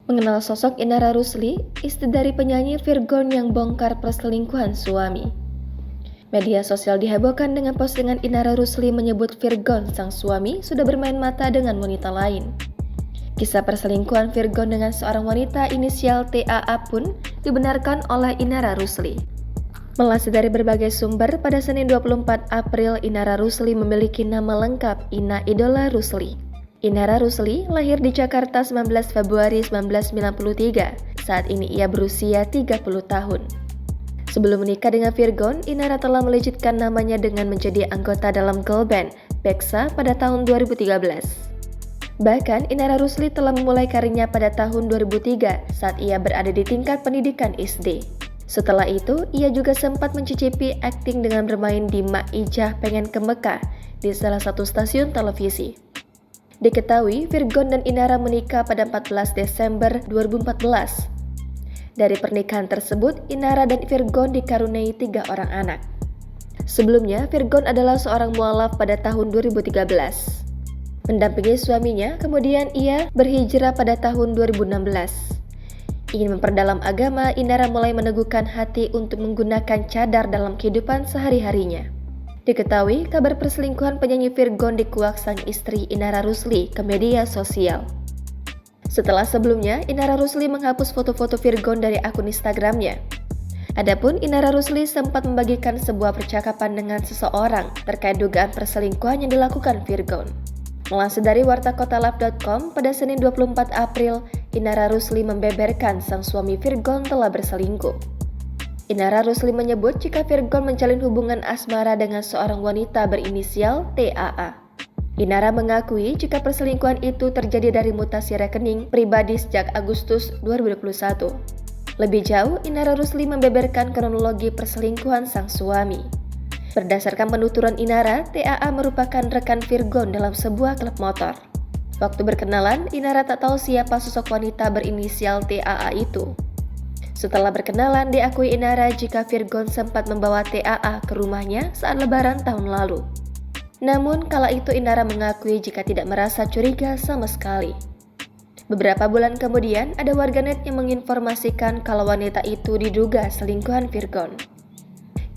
Mengenal sosok Inara Rusli, istri dari penyanyi Virgon yang bongkar perselingkuhan suami. Media sosial dihebohkan dengan postingan Inara Rusli menyebut Virgon, sang suami, sudah bermain mata dengan wanita lain. Kisah perselingkuhan Virgon dengan seorang wanita inisial TAA pun dibenarkan oleh Inara Rusli. Melansir dari berbagai sumber, pada Senin 24 April, Inara Rusli memiliki nama lengkap Ina Idola Rusli. Inara Rusli lahir di Jakarta 19 Februari 1993. Saat ini ia berusia 30 tahun. Sebelum menikah dengan Virgon, Inara telah melejitkan namanya dengan menjadi anggota dalam girl band Beksa pada tahun 2013. Bahkan, Inara Rusli telah memulai karirnya pada tahun 2003 saat ia berada di tingkat pendidikan SD. Setelah itu, ia juga sempat mencicipi akting dengan bermain di Mak Ijah Pengen ke Mekah di salah satu stasiun televisi. Diketahui, Virgon dan Inara menikah pada 14 Desember 2014. Dari pernikahan tersebut, Inara dan Virgon dikaruniai 3 orang anak. Sebelumnya, Virgon adalah seorang mualaf pada tahun 2013. Mendampingi suaminya, kemudian ia berhijrah pada tahun 2016. Ingin memperdalam agama, Inara mulai meneguhkan hati untuk menggunakan cadar dalam kehidupan sehari-harinya. Diketahui, kabar perselingkuhan penyanyi Virgon dikuak sang istri Inara Rusli ke media sosial. Setelah sebelumnya, Inara Rusli menghapus foto-foto Virgon dari akun Instagramnya. Adapun Inara Rusli sempat membagikan sebuah percakapan dengan seseorang terkait dugaan perselingkuhan yang dilakukan Virgon. Melansir dari wartakotalab.com, pada Senin 24 April, Inara Rusli membeberkan sang suami Virgon telah berselingkuh. Inara Rusli menyebut jika Virgon menjalin hubungan asmara dengan seorang wanita berinisial TAA. Inara mengakui jika perselingkuhan itu terjadi dari mutasi rekening pribadi sejak Agustus 2021. Lebih jauh, Inara Rusli membeberkan kronologi perselingkuhan sang suami. Berdasarkan penuturan Inara, TAA merupakan rekan Virgon dalam sebuah klub motor. Waktu berkenalan, Inara tak tahu siapa sosok wanita berinisial TAA itu. Setelah berkenalan, diakui Inara jika Virgon sempat membawa TAA ke rumahnya saat Lebaran tahun lalu. Namun, kala itu Inara mengakui jika tidak merasa curiga sama sekali. Beberapa bulan kemudian, ada warganet yang menginformasikan kalau wanita itu diduga selingkuhan Virgon.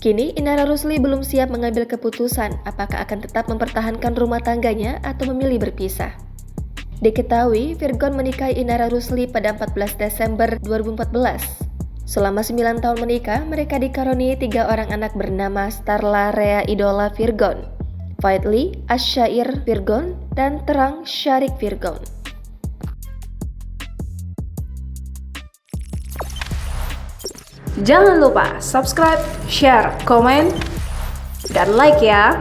Kini, Inara Rusli belum siap mengambil keputusan apakah akan tetap mempertahankan rumah tangganya atau memilih berpisah. Diketahui, Virgon menikahi Inara Rusli pada 14 Desember 2014. Selama 9 tahun menikah, mereka dikaruniai 3 orang anak bernama Starla Rea Idola Virgon, Faidli Asyair Virgon, dan Terang Syarik Virgon. Jangan lupa subscribe, share, komen, dan like ya!